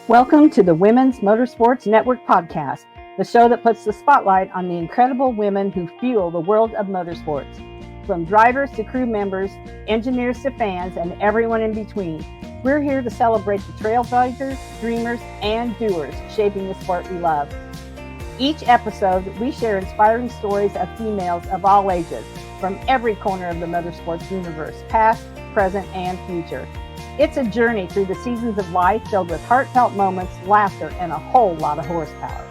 Welcome to the Women's Motorsports Network podcast, the show that puts the spotlight on the incredible women who fuel the world of motorsports. From drivers to crew members, engineers to fans, and everyone in between, we're here to celebrate the trailblazers, dreamers, and doers shaping the sport we love. Each episode, we share inspiring stories of females of all ages from every corner of the motorsports universe, past, present, and future. It's a journey through the seasons of life filled with heartfelt moments, laughter, and a whole lot of horsepower.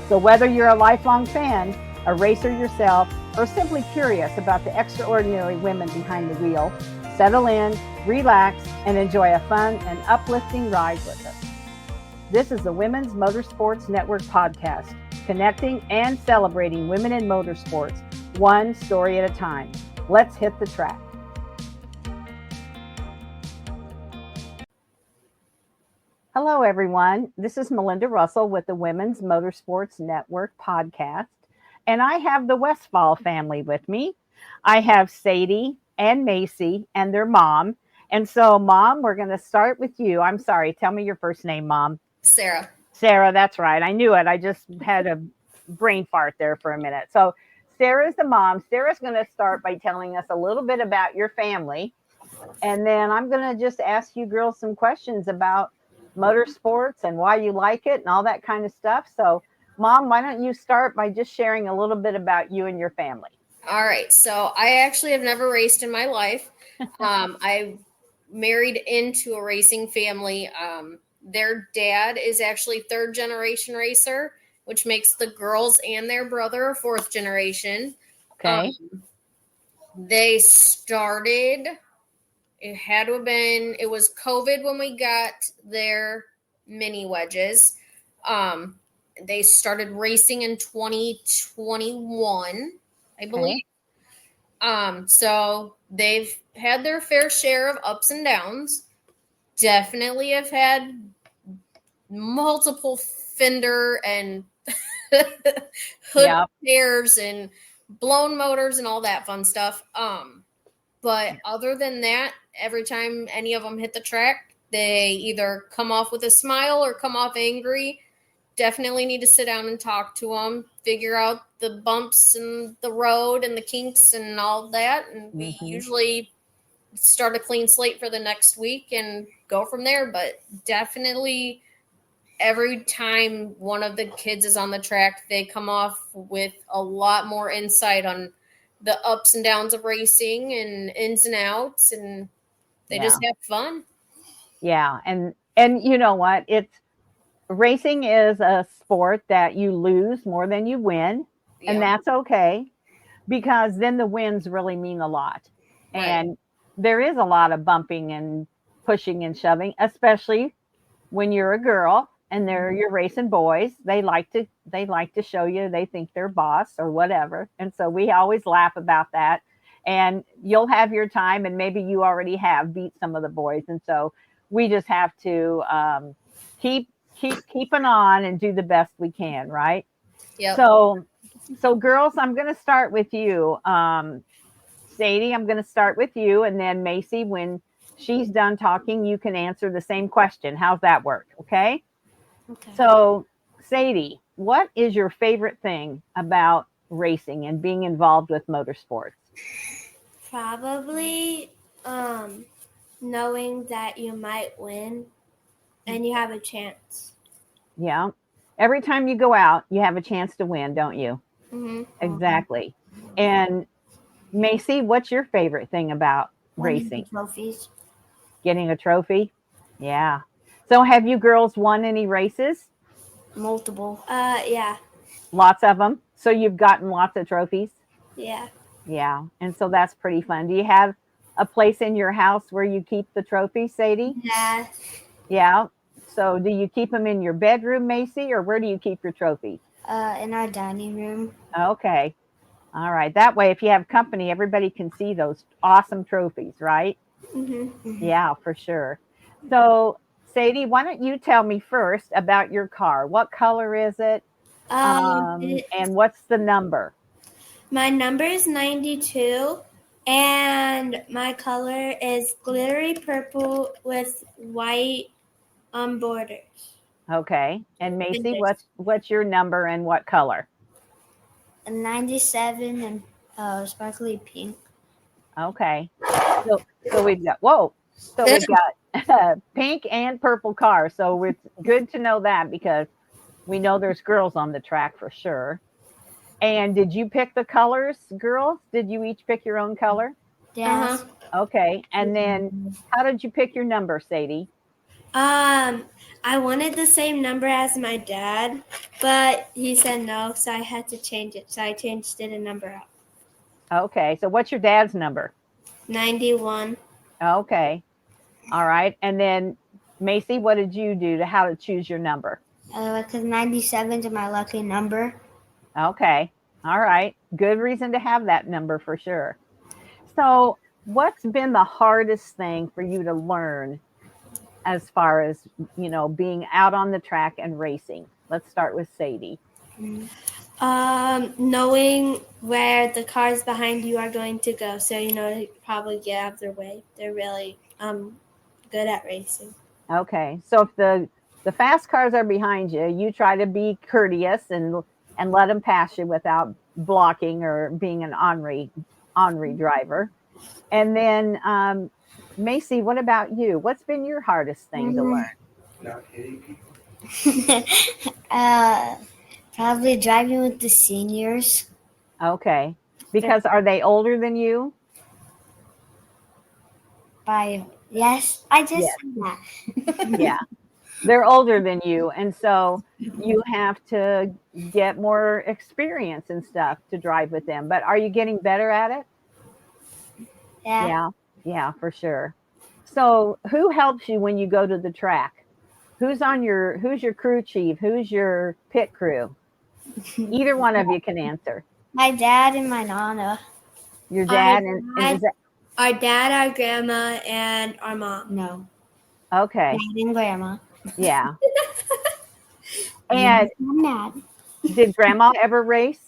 So whether you're a lifelong fan, a racer yourself, or simply curious about the extraordinary women behind the wheel, settle in, relax, and enjoy a fun and uplifting ride with us. This is the Women's Motorsports Network podcast, connecting and celebrating women in motorsports, one story at a time. Let's hit the track. Hello, everyone. This is Melinda Russell with the Women's Motorsports Network podcast, and I have the Westfall family with me. I have Sadie and Macee and their mom. And so, Mom, we're going to start with you. I'm sorry. Tell me your first name, Mom. Sarah. Sarah, that's right. I knew it. I just had a brain fart there for a minute. So, Sarah's the mom. Sarah's going to start by telling us a little bit about your family. And then I'm going to just ask you girls some questions about motorsports and why you like it and all that kind of stuff. So, Mom, why don't you start by just sharing a little bit about you and your family? All right. So I actually have never raced in my life. I married into a racing family. Their dad is actually third generation racer, which makes the girls and their brother a fourth generation. Okay. They started... It had to have been, it was COVID when we got their mini wedges. They started racing in 2021, I believe. So they've had their fair share of ups and downs. Definitely have had multiple fender and hood tears and blown motors and all that fun stuff. But other than that, every time any of them hit the track, they either come off with a smile or come off angry. Definitely need to sit down and talk to them, figure out the bumps in the road and the kinks and all that. And we usually start a clean slate for the next week and go from there. But definitely every time one of the kids is on the track, they come off with a lot more insight on the ups and downs of racing and ins and outs, and they just have fun. Yeah. And you know what? Racing is a sport that you lose more than you win. Yeah. And that's okay, because then the wins really mean a lot. Right. And there is a lot of bumping and pushing and shoving, especially when you're a girl and they're your racing boys. They like to show you they think they're boss or whatever. And so we always laugh about that. And you'll have your time, and maybe you already have beat some of the boys. And so we just have to keep keeping on and do the best we can, right? Yeah. So girls, I'm going to start with you. Sadie, I'm going to start with you, and then Macee, when she's done talking, you can answer the same question. How's that work? Okay. Okay. So, Sadie, what is your favorite thing about racing and being involved with motorsports? Probably knowing that you might win and you have a chance. Yeah. Every time you go out, you have a chance to win, don't you? Mm-hmm. Exactly. And Macee, what's your favorite thing about racing? Trophies. Getting a trophy? Yeah. So have you girls won any races? Multiple. Yeah. Lots of them. So you've gotten lots of trophies? Yeah. Yeah. And so that's pretty fun. Do you have a place in your house where you keep the trophies, Sadie? Yeah. Yeah. So do you keep them in your bedroom, Macee, or where do you keep your trophies? In our dining room. Okay. All right. That way, if you have company, everybody can see those awesome trophies, right? Mm-hmm. Yeah, for sure. So, Sadie, why don't you tell me first about your car? What color is it? And what's the number? My number is 92, and my color is glittery purple with white borders. Okay. And Macee, Vintage. what's your number and what color? A 97 and sparkly pink. Okay. So we've got So we've got pink and purple cars. So it's good to know that because we know there's girls on the track for sure. And did you pick the colors, girls? Did you each pick your own color? Yes. Okay. And then how did you pick your number, Sadie? I wanted the same number as my dad, but he said no, so I had to change it. So I changed it a number up. Okay. So what's your dad's number? 91. Okay. All right. And then Macee, what did you do to how to choose your number? Because 97 is my lucky number. Okay. All right. Good reason to have that number for sure. So what's been the hardest thing for you to learn as far as, being out on the track and racing? Let's start with Sadie. Knowing where the cars behind you are going to go, so to probably get out of their way. They're really good at racing. Okay, so if the fast cars are behind you, you try to be courteous and let them pass you without blocking or being an ornery driver. And then Macee, what about you? What's been your hardest thing to learn? Not hitting people. Probably driving with the seniors. Okay, because are they older than you? Yes, I just said that. Yeah, they're older than you, and so you have to get more experience and stuff to drive with them. But are you getting better at it? Yeah, for sure. So who helps you when you go to the track? Who's your crew chief? Who's your pit crew? Either one of you can answer. My dad and my nana. Your dad and is that, Our dad, our grandma, and our mom. No. okay. Dad and grandma. Yeah. And I'm mad. did grandma ever race?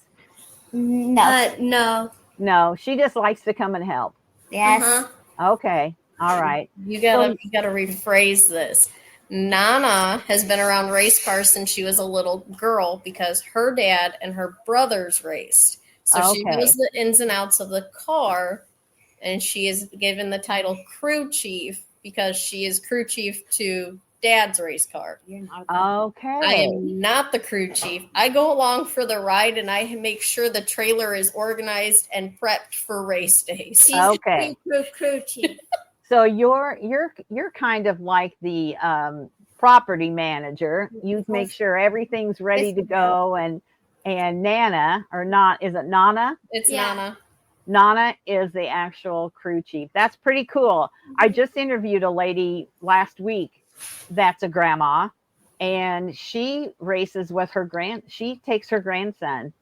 No. No. No, she just likes to come and help. Yes. Okay. All right. You gotta rephrase this. Nana has been around race cars since she was a little girl because her dad and her brothers raced. So she knows the ins and outs of the car, and she is given the title crew chief because she is crew chief to Dad's race car. Okay. I am not the crew chief. I go along for the ride and I make sure the trailer is organized and prepped for race days. She's okay. Crew chief. So you're kind of like the property manager. You make sure everything's ready to go, and Nana or not? Is it Nana? It's Nana. Nana is the actual crew chief. That's pretty cool. I just interviewed a lady last week that's a grandma, and she races with she takes her grandson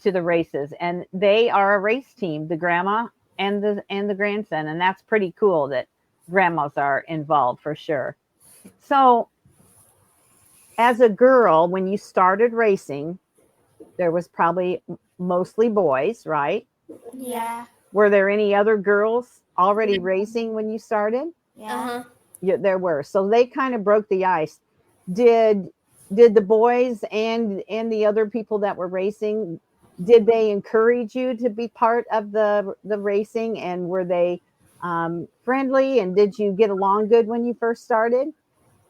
to the races, and they are a race team, the grandma and the grandson, and that's pretty cool that grandmas are involved for sure. So as a girl, when you started racing, there was probably mostly boys, right? Yeah. Were there any other girls already racing when you started? Yeah. Yeah, there were. So they kind of broke the ice. Did the boys and the other people that were racing, did they encourage you to be part of the racing, and were they friendly, and did you get along good when you first started?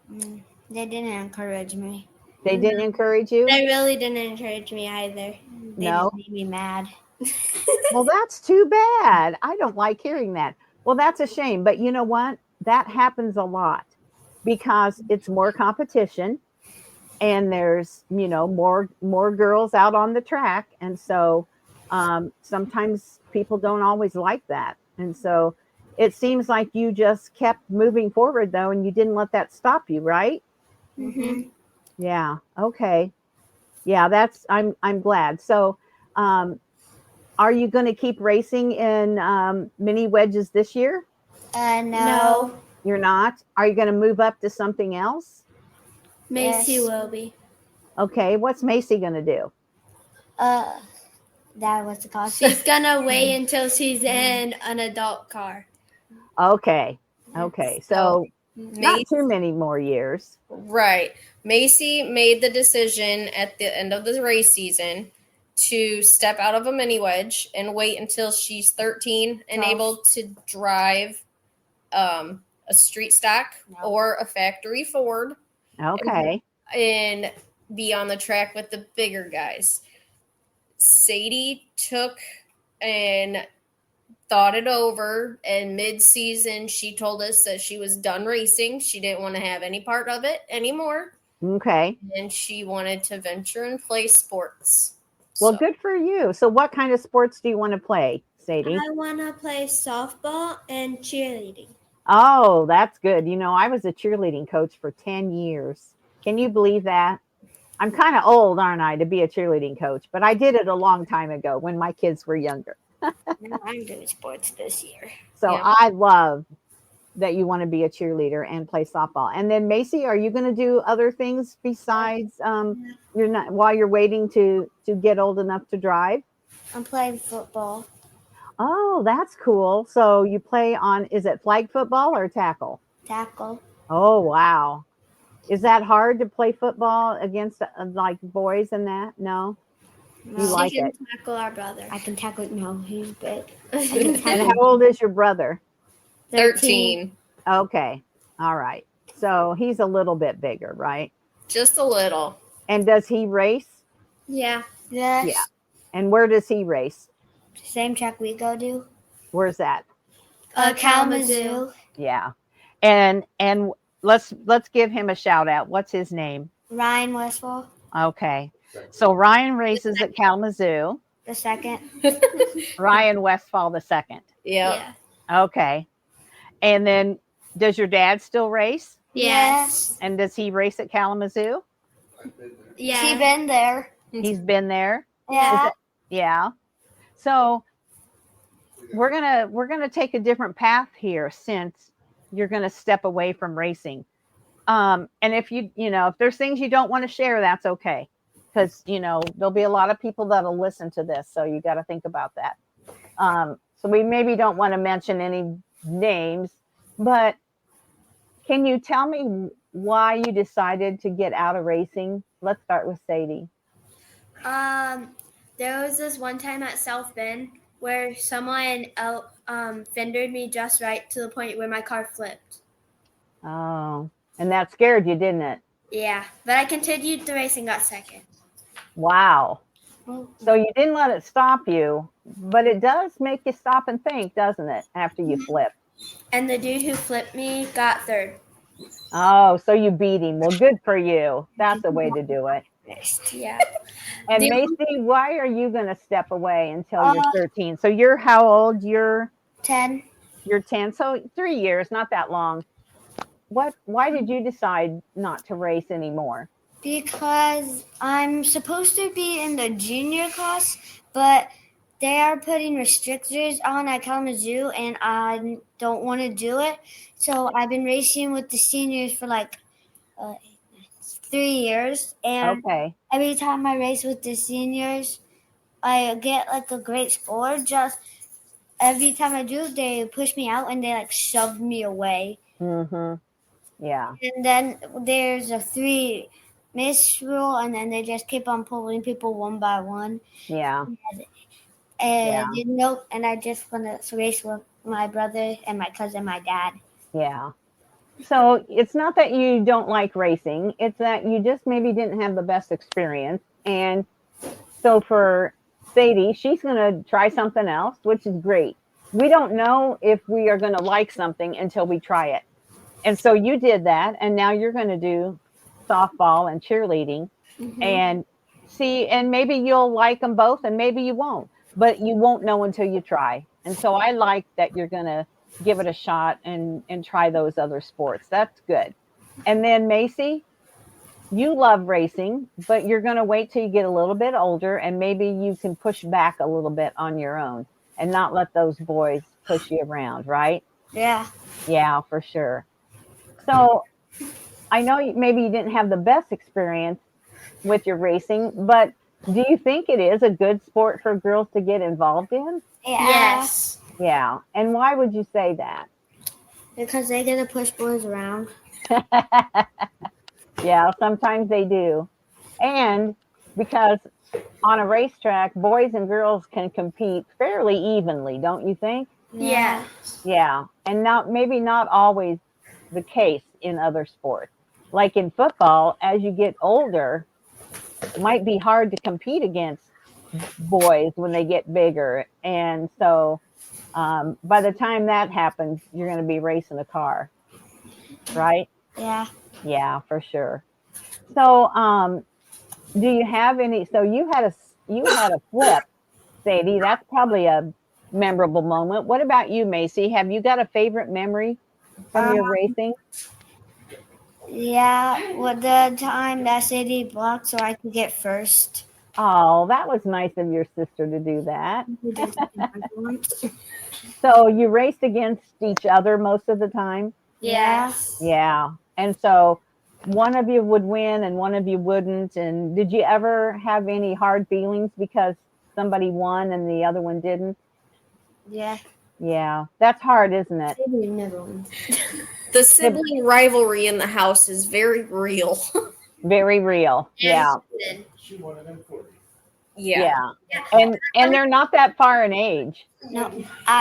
They didn't encourage me. They didn't encourage you? They really didn't encourage me either. They just made me mad. Well, that's too bad. I don't like hearing that. Well, that's a shame. But you know what? That happens a lot because it's more competition, and there's, more girls out on the track. And so sometimes people don't always like that. And so it seems like you just kept moving forward, though, and you didn't let that stop you, right? Mm-hmm. Yeah. Okay. Yeah, I'm glad. So are you going to keep racing in mini wedges this year? No. You're not? Are you going to move up to something else? Macee will be. Okay. What's Macee going to do? That was the cause. She's gonna wait until she's in an adult car. Okay. Okay. So Not too many more years. Right. Macee made the decision at the end of the race season to step out of a mini wedge and wait until she's 13 and able to drive a street stock or a factory Ford. Okay. And be on the track with the bigger guys. Sadie took and thought it over, and mid-season she told us that she was done racing. She didn't want to have any part of it anymore. Okay. And she wanted to venture and play sports. Well, good for you. So what kind of sports do you want to play, Sadie? I want to play softball and cheerleading. Oh, that's good. You know, I was a cheerleading coach for 10 years. Can you believe that? I'm kind of old, aren't I, to be a cheerleading coach, but I did it a long time ago when my kids were younger. I'm doing sports this year. So I love that you want to be a cheerleader and play softball. And then Macee, are you going to do other things besides while you're waiting to get old enough to drive? I'm playing football. Oh, that's cool. So you play on, is it flag football or tackle? Tackle. Oh, wow. Is that hard to play football against like boys and that? No? You like it? Tackle our brother. I can tackle. No, he's big. And how old is your brother? 13. Okay. All right. So he's a little bit bigger, right? Just a little. And does he race? Yeah. Yes. Yeah. And where does he race? Same track we go to. Where's that? Kalamazoo. Yeah. And let's give him a shout out. What's his name? Ryan Westfall. Okay. So Ryan races at Kalamazoo. The second. Ryan Westfall the second. Yeah. Okay. And then does your dad still race? Yes. And does he race at Kalamazoo? Yeah. He's been there. He's been there? Yeah. Yeah. So we're gonna take a different path here since you're gonna step away from racing. And if if there's things you don't want to share, that's okay. Because, there'll be a lot of people that'll listen to this. So you got to think about that. So we maybe don't want to mention any names, but can you tell me why you decided to get out of racing? Let's start with Sadie. There was this one time at South Bend where someone fendered me just right to the point where my car flipped. Oh, and that scared you, didn't it? Yeah, but I continued the race and got second. Wow. So you didn't let it stop you, but it does make you stop and think, doesn't it, after you flip? And the dude who flipped me got third. Oh, so you beat him. Well, good for you. That's the way to do it. Yeah. And Macee, why are you going to step away until you're 13? So you're how old? You're 10. You're 10. So 3 years, not that long. Why did you decide not to race anymore? Because I'm supposed to be in the junior class, but they are putting restrictors on at Kalamazoo, and I don't want to do it. So I've been racing with the seniors for 3 years, and every time I race with the seniors, I get a great score. Just every time I do, they push me out and they shove me away. Mm-hmm. Yeah. And then there's a 3 miss rule, and then they just keep on pulling people one by one. Yeah. And I just want to race with my brother and my cousin, my dad. Yeah. So it's not that you don't like racing. It's that you just maybe didn't have the best experience. And so for Sadie, she's going to try something else, which is great. We don't know if we are going to like something until we try it. And so you did that. And now you're going to do softball and cheerleading and see, and maybe you'll like them both and maybe you won't, but you won't know until you try. And so I like that you're going to give it a shot and try those other sports. That's good. And then Macee, you love racing, but you're going to wait till you get a little bit older and maybe you can push back a little bit on your own and not let those boys push you around, right? Yeah. Yeah, for sure. So I know maybe you didn't have the best experience with your racing, but do you think it is a good sport for girls to get involved in? Yes. Yeah. And why would you say that? Because they get to push boys around. Yeah, sometimes they do. And because on a racetrack, boys and girls can compete fairly evenly, don't you think? Yeah. Yeah. And maybe not always the case in other sports. Like in football, as you get older, it might be hard to compete against boys when they get bigger. And so by the time that happens, you're going to be racing a car, right? Yeah. Yeah, for sure. So, do you have any? So you had a flip, Sadie. That's probably a memorable moment. What about you, Macee? Have you got a favorite memory from your racing? Yeah. With the time that Sadie blocked so I could get first. Oh, that was nice of your sister to do that. We did once. So you raced against each other most of the time? Yes. Yeah. And so one of you would win and one of you wouldn't. And did you ever have any hard feelings because somebody won and the other one didn't? Yeah. Yeah. That's hard, isn't it? Sadie never wins. The sibling rivalry in the house is very real. Very real. Yeah. She won it in 40. Yeah. And they're not that far in age. No.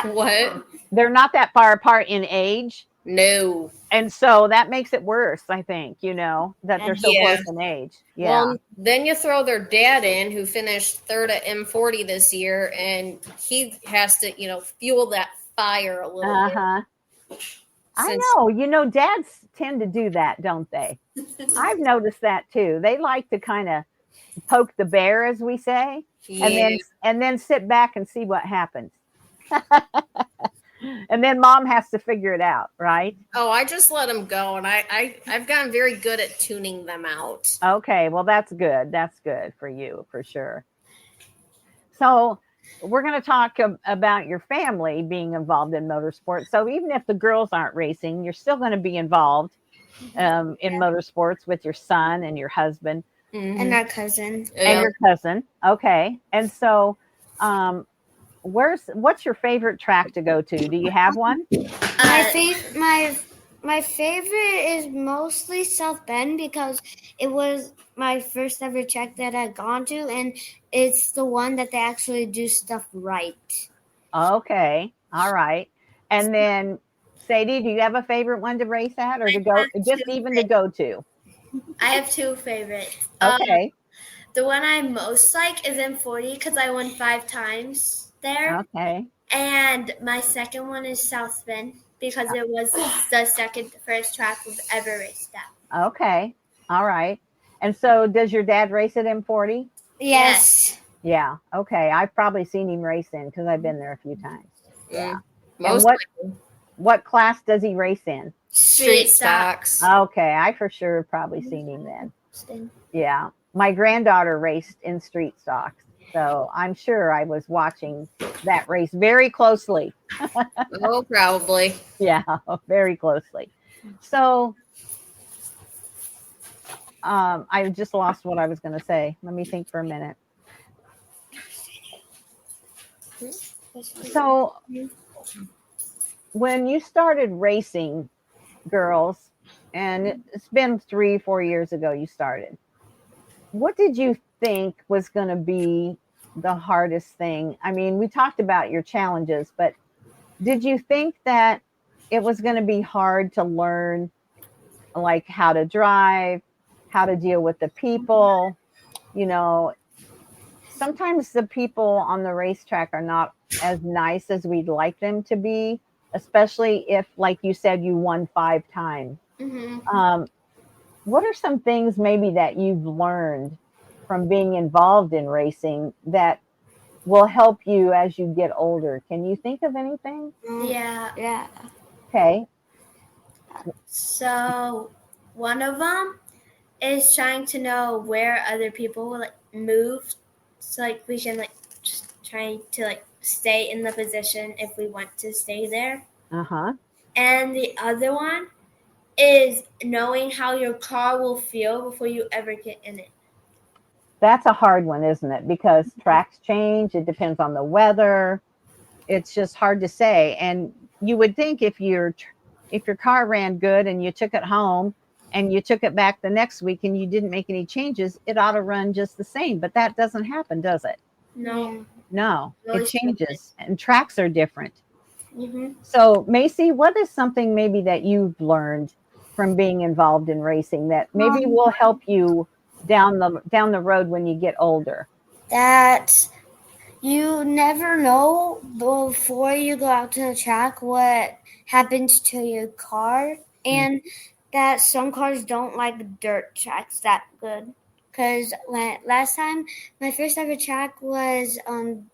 What? They're not that far apart in age. No. And so that makes it worse, I think, that they're so Yeah. close in age. Yeah. Well, then you throw their dad in, who finished third at M40 this year, and he has to, fuel that fire a little bit. Uh-huh. I Since- know. Dads tend to do that, don't they? I've noticed that too. They like to kind of poke the bear, as we say, Yeah. and then sit back and see what happens. And then mom has to figure it out, right? Oh, I just let them go, and I've gotten very good at tuning them out. Okay, well, that's good. That's good for you, for sure. So we're going to talk about your family being involved in motorsports. So even if the girls aren't racing, you're still going to be involved in motorsports with your son and your husband. And our cousin. And your cousin. Okay. And so what's your favorite track to go to? Do you have one? My favorite is mostly South Bend because it was my first ever track that I'd gone to, and it's the one that they actually do stuff right. Okay. All right. And then Sadie, do you have a favorite one to race at, or to go to go to? I have two favorites. Okay. The one I most like is M40 because I won 5 times there. Okay. And my second one is South Bend because it was the first track we've ever raced at. Okay. All right. And so does your dad race at M40? Yes. Yeah. Okay. I've probably seen him race in because I've been there a few times. Yeah. Most And what class does he race in? street stocks. Okay. I for sure have probably seen him then. Yeah. My granddaughter raced in street stocks. So I'm sure I was watching that race very closely. Oh, probably. Yeah, very closely. So I just lost what I was going to say. Let me think for a minute. So when you started racing, girls, and it's been 3-4 years ago you started, what did you think was going to be the hardest thing? I mean, we talked about your challenges, but did you think that it was going to be hard to learn, like how to drive, how to deal with the people? Sometimes the people on the racetrack are not as nice as we'd like them to be, especially if, like you said, you won 5 times. Mm-hmm. What are some things maybe that you've learned from being involved in racing that will help you as you get older? Can you think of anything? Yeah. Okay. So one of them is trying to know where other people will move, so we can just try to stay in the position if we want to stay there. Uh-huh. And the other one is knowing how your car will feel before you ever get in it. That's a hard one, isn't it? Because tracks change. It depends on the weather. It's just hard to say. And you would think if you're if your car ran good and you took it home and you took it back the next week and you didn't make any changes, it ought to run just the same. But that doesn't happen, does it? No. No, it Always changes, and tracks are different. Mm-hmm. So, Macee, what is something maybe that you've learned from being involved in racing that maybe will help you down the road when you get older? That you never know before you go out to the track what happens to your car, and that some cars don't like dirt tracks that good. Because last time, my first ever track was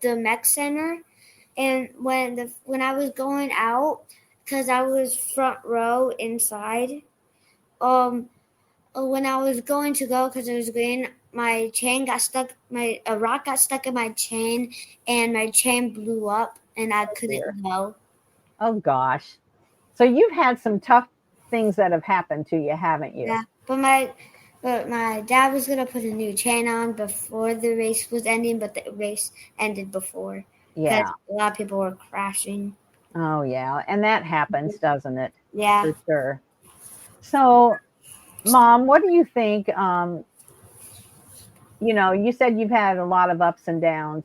the Mech Center, and when I was going out, because I was front row inside, when I was going to go, because it was green, my chain got stuck. A rock got stuck in my chain, and my chain blew up, and I couldn't go. Oh gosh. So you've had some tough things that have happened to you, haven't you? Yeah, but my dad was gonna put a new chain on before the race was ending, but the race ended before. Yeah. Because a lot of people were crashing. Oh yeah, and that happens, doesn't it? Yeah. For sure. So, Mom, what do you think? You said you've had a lot of ups and downs.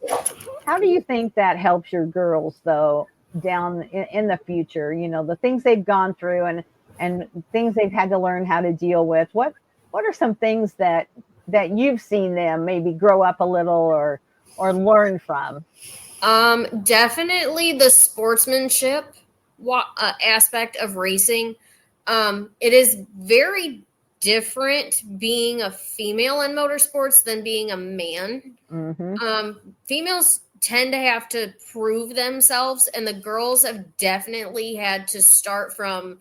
How do you think that helps your girls, though, down in the future? The things they've gone through and things they've had to learn how to deal with. What are some things that you've seen them maybe grow up a little or learn from? Definitely the sportsmanship aspect of racing. It is very different being a female in motorsports than being a man. Mm-hmm. Females tend to have to prove themselves, and the girls have definitely had to start from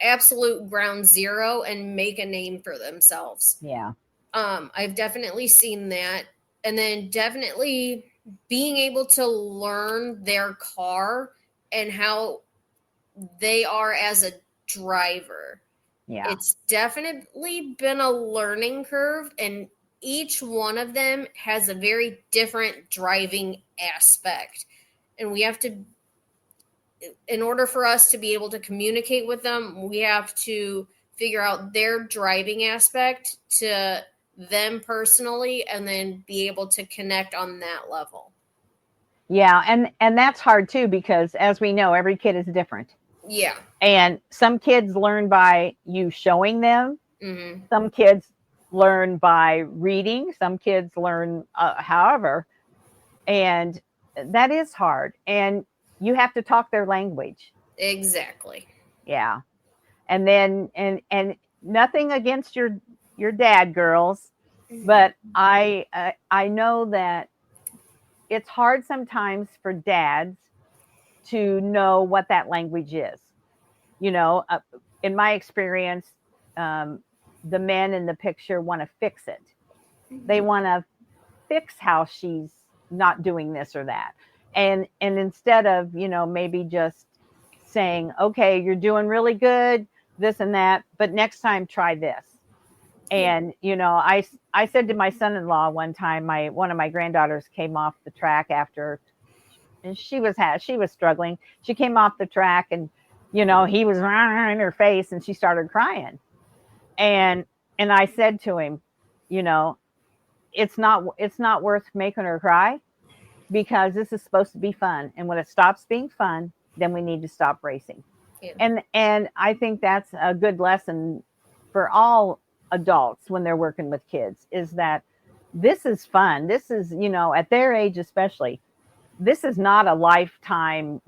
absolute ground zero and make a name for themselves. Yeah. I've definitely seen that. And then definitely being able to learn their car and how they are as a driver. Yeah. It's definitely been a learning curve, and each one of them has a very different driving aspect. And we have to, in order for us to be able to communicate with them, we have to figure out their driving aspect to them personally and then be able to connect on that level. Yeah, and that's hard too, because as we know, every kid is different. Yeah. And some kids learn by you showing them. Mm-hmm. Some kids learn by reading. Some kids learn however. And that is hard. And you have to talk their language. Exactly. Yeah. And then and nothing against your dad, girls, but I know that it's hard sometimes for dads to know what that language is. In my experience, the men in the picture want to fix it. They want to fix how she's not doing this or that. And instead of, maybe just saying, okay, you're doing really good, this and that, but next time try this. And, I said to my son-in-law one time, one of my granddaughters came off the track after, and she was struggling. She came off the track and, he was in her face and she started crying. And I said to him, it's not worth making her cry, because this is supposed to be fun. And when it stops being fun, then we need to stop racing. Yeah. And I think that's a good lesson for all adults when they're working with kids, is that this is fun. This is, at their age especially, this is not a lifetime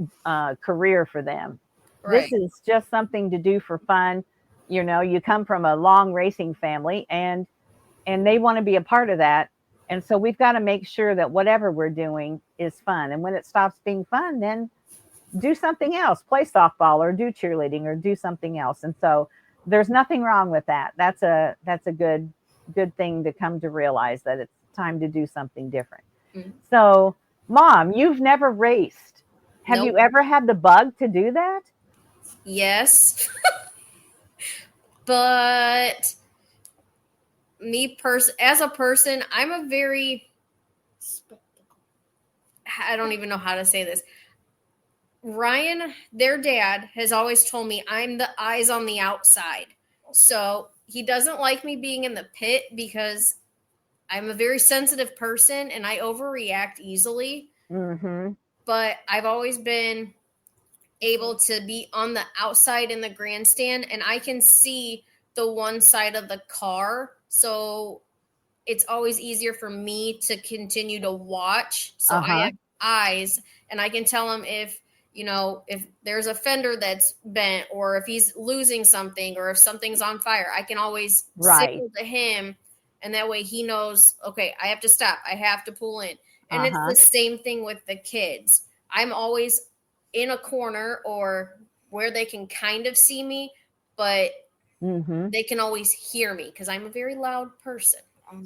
career for them. Right. This is just something to do for fun. You come from a long racing family, and they want to be a part of that. And so we've got to make sure that whatever we're doing is fun. And when it stops being fun, then do something else, play softball or do cheerleading or do something else. And so there's nothing wrong with that. That's a good thing to come to realize, that it's time to do something different. Mm-hmm. So, Mom, you've never raced. Have Nope. you ever had the bug to do that? Yes. But as a person, I'm a very, I don't even know how to say this. Ryan, their dad, has always told me I'm the eyes on the outside. So he doesn't like me being in the pit because I'm a very sensitive person and I overreact easily. Mm-hmm. But I've always been able to be on the outside in the grandstand, and I can see the one side of the car. So it's always easier for me to continue to watch. So I have eyes, and I can tell him if there's a fender that's bent, or if he's losing something, or if something's on fire. I can always signal to him, and that way he knows, okay, I have to stop. I have to pull in. And it's the same thing with the kids. I'm always in a corner or where they can kind of see me, but they can always hear me because I'm a very loud person.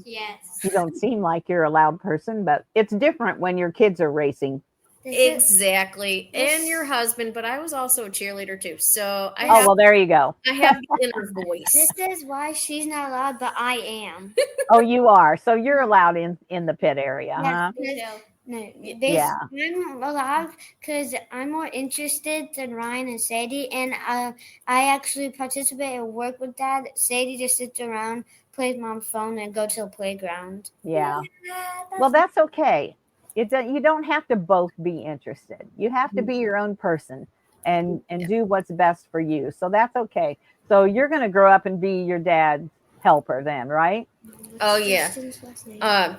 Yes. You don't seem like you're a loud person, but it's different when your kids are racing. Exactly. And your husband, but I was also a cheerleader too. So well, there you go. I have the inner voice. This is why she's not allowed, but I am. Oh, you are. So you're allowed in the pit area, huh? No, Yeah. I'm allowed because I'm more interested than Ryan and Sadie, and I actually participate and work with Dad. Sadie just sits around, plays Mom's phone, and go to the playground. Yeah. Well, that's okay. You don't have to both be interested. You have to be your own person and do what's best for you. So that's okay. So you're going to grow up and be your dad's helper then, right? Oh, yeah.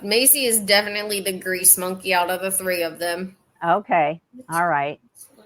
Macee is definitely the grease monkey out of the three of them. Okay. All right.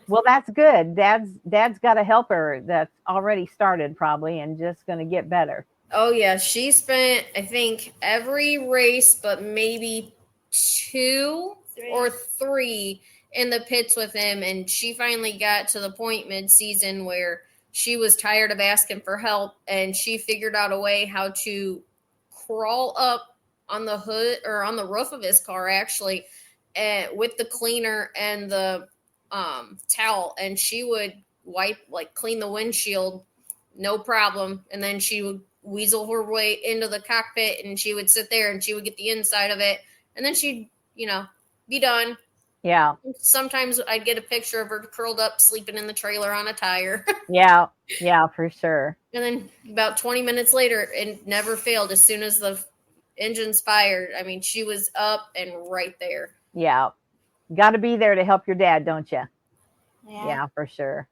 Well, that's good. Dad's got a helper that's already started probably and just going to get better. Oh, yeah. She spent, I think, every race but maybe 2 or 3 in the pits with him. And she finally got to the point mid-season where she was tired of asking for help, and she figured out a way how to crawl up on the hood or on the roof of his car, actually, with the cleaner and the towel, and she would clean the windshield, no problem. And then she would weasel her way into the cockpit, and she would sit there and she would get the inside of it, and then she'd, be done. Yeah. Sometimes I'd get a picture of her curled up, sleeping in the trailer on a tire. Yeah, for sure. And then about 20 minutes later, it never failed. As soon as the engines fired, I mean, she was up and right there. Yeah. Got to be there to help your dad, don't you? Yeah, for sure.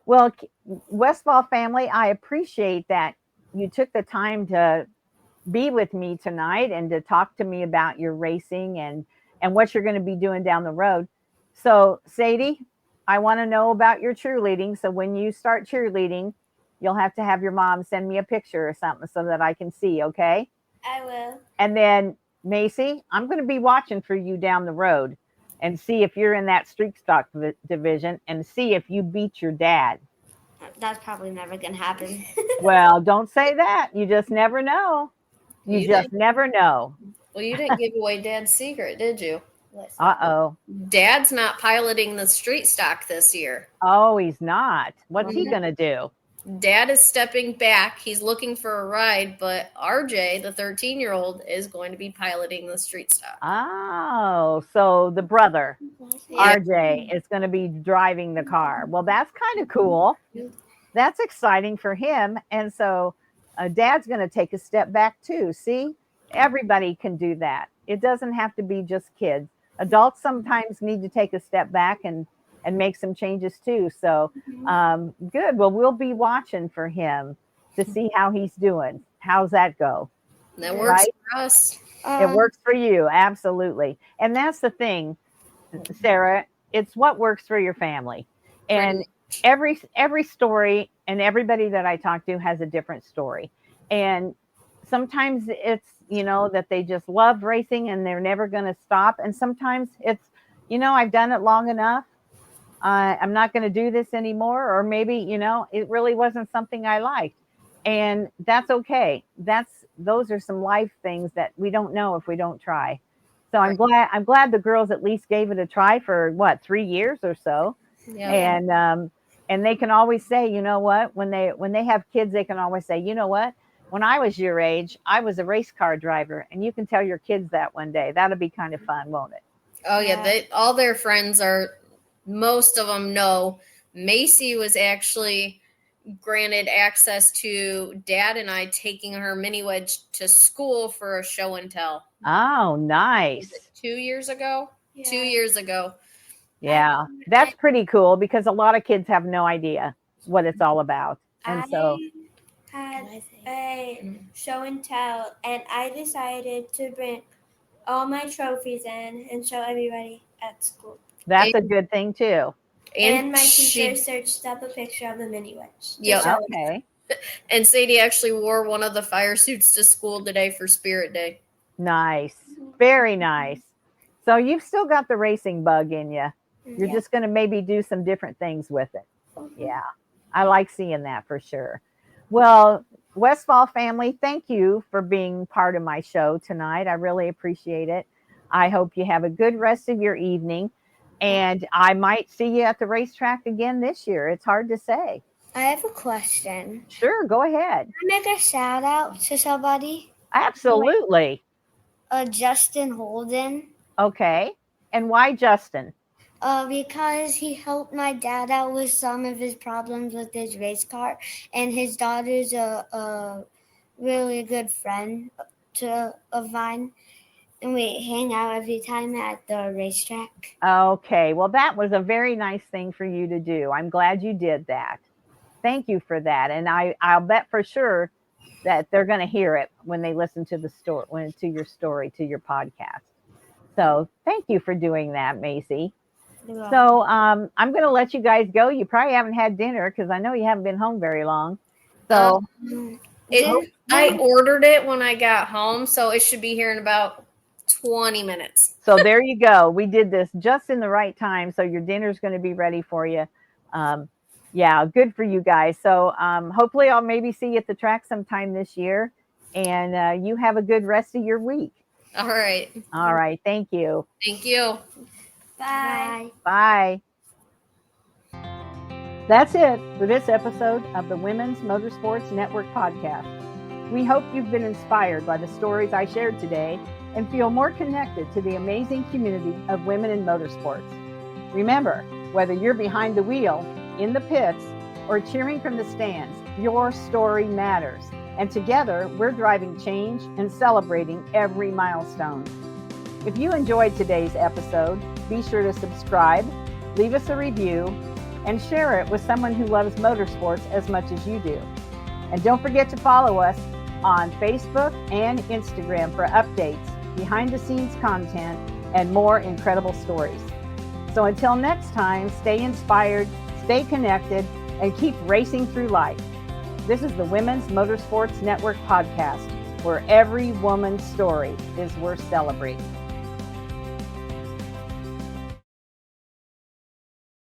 Well, Westfall family, I appreciate that you took the time to be with me tonight and to talk to me about your racing and what you're going to be doing down the road. So, Sadie, I want to know about your cheerleading. So when you start cheerleading, you'll have to have your mom send me a picture or something so that I can see, okay? I will. And then, Macee, I'm going to be watching for you down the road and see if you're in that street stock division and see if you beat your dad. That's probably never going to happen. Well, don't say that. You just never know. You just never know. Well, you didn't give away Dad's secret, did you? Uh-oh. Dad's not piloting the street stock this year. Oh, he's not. What's he going to do? Dad is stepping back. He's looking for a ride, but RJ, the 13-year-old, is going to be piloting the street stock. Oh, so the brother, RJ, is going to be driving the car. Well, that's kind of cool. That's exciting for him. And so Dad's going to take a step back too. See, everybody can do that. It doesn't have to be just kids. Adults sometimes need to take a step back and make some changes too. So good. Well, we'll be watching for him to see how he's doing. How's that go? That works for us. It works for you. Absolutely. And that's the thing, Sarah, it's what works for your family. And every story and everybody that I talk to has a different story. And sometimes it's, that they just love racing and they're never going to stop. And sometimes it's, I've done it long enough. I'm not going to do this anymore. Or maybe, it really wasn't something I liked. And that's okay. Those are some life things that we don't know if we don't try. So I'm glad the girls at least gave it a try for 3 years or so. Yeah. And they can always say, you know what, when they have kids, they can always say, you know what, when I was your age, I was a race car driver. And you can tell your kids that one day. That'll be kind of fun, won't it? Oh, yeah. All their friends are most of them know. Macee was actually granted access to Dad and I taking her mini wedge to school for a show and tell. Oh, nice. 2 years ago? Yeah. 2 years ago. Yeah, that's pretty cool because a lot of kids have no idea what it's all about. And so I had a show and tell, and I decided to bring all my trophies in and show everybody at school. that's a good thing too. And my teacher searched up a picture of the mini wedge. Yep. Okay. And Sadie actually wore one of the fire suits to school today for Spirit Day. Nice. Very nice. So you've still got the racing bug in you. You're just going to maybe do some different things with it. Yeah. I like seeing that for sure. Well, Westfall family, thank you for being part of my show tonight. I really appreciate it. I hope you have a good rest of your evening. And I might see you at the racetrack again this year. It's hard to say. I have a question. Sure, go ahead. Can I make a shout out to somebody? Absolutely. Justin Holden. Okay. And why Justin? Because he helped my dad out with some of his problems with his race car, and his daughter's a really good friend of mine, and we hang out every time at the racetrack. Okay. Well, that was a very nice thing for you to do. I'm glad you did that. Thank you for that. And I'll bet for sure that they're going to hear it when they listen to the story, to your podcast. So thank you for doing that, Macee. So I'm going to let you guys go. You probably haven't had dinner because I know you haven't been home very long. So I ordered it when I got home, so it should be here in about 20 minutes. So there you go. We did this just in the right time. So your dinner's going to be ready for you. Yeah, good for you guys. So hopefully I'll maybe see you at the track sometime this year. And you have a good rest of your week. All right. All right. Thank you. Thank you. Bye. Bye. That's it for this episode of the Women's Motorsports Network podcast. We hope you've been inspired by the stories I shared today and feel more connected to the amazing community of women in motorsports. Remember, whether you're behind the wheel, in the pits, or cheering from the stands, your story matters. And together, we're driving change and celebrating every milestone. If you enjoyed today's episode, be sure to subscribe, leave us a review, and share it with someone who loves motorsports as much as you do. And don't forget to follow us on Facebook and Instagram for updates, behind-the-scenes content, and more incredible stories. So until next time, stay inspired, stay connected, and keep racing through life. This is the Women's Motorsports Network podcast, where every woman's story is worth celebrating.